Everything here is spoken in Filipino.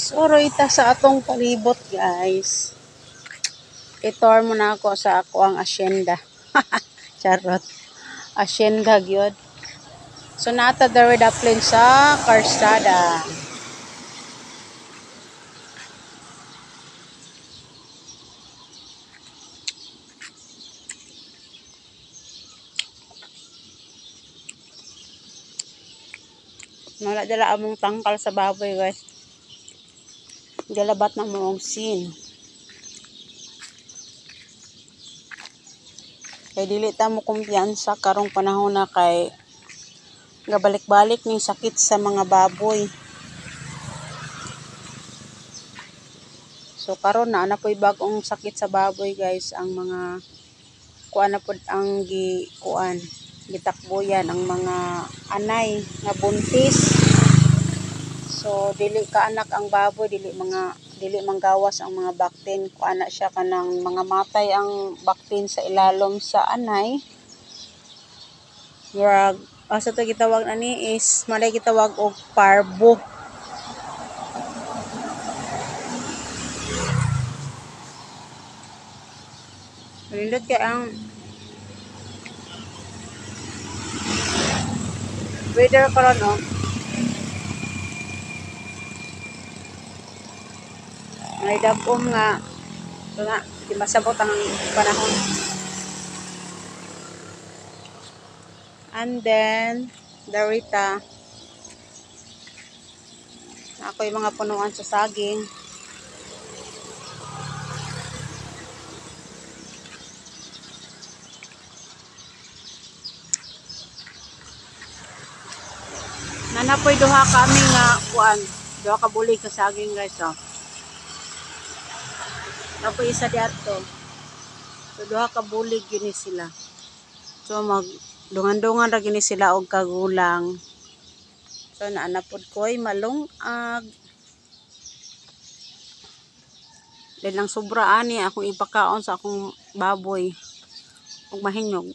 Suro ita sa atong palibot, guys. Itor mo na ako sa ako ang asyenda. Charot. Asyenda gyud. So nata dere daplin sa karsada. Wala dala among tangkal sa baboy, guys. Galabat na mo og sin. Kay dili ta mo kumpiyansa karong panahon na kay gabalik-balik ning sakit sa mga baboy. So karon na po'y bag-ong sakit sa baboy, guys. Ang mga kuan na pud ang gitakbuyan ang mga anay nga buntis. So dili ka anak ang baboy, dili manggawas ang mga baktin. Kuan na siya kanang mga matay ang baktin sa ilalom sa anay. Murag asa to gitawag ani is malay gitawag og parbo. Nindot kay ang weather karon, no? May dagom nga ito nga di masabot ang panahon. And then darita ako yung mga punuan sa saging. Nanapoy duha kami nga kuan, duha ka bulig sa saging, guys, oh. Napoy isa diadto. So duha ka bulig gini sila. So mag dungan-dungan ra gini sila og kagulang. So naanapod ko'y malungag. Then ang sobra ani akong ipakaon sa akong baboy ug mahinog.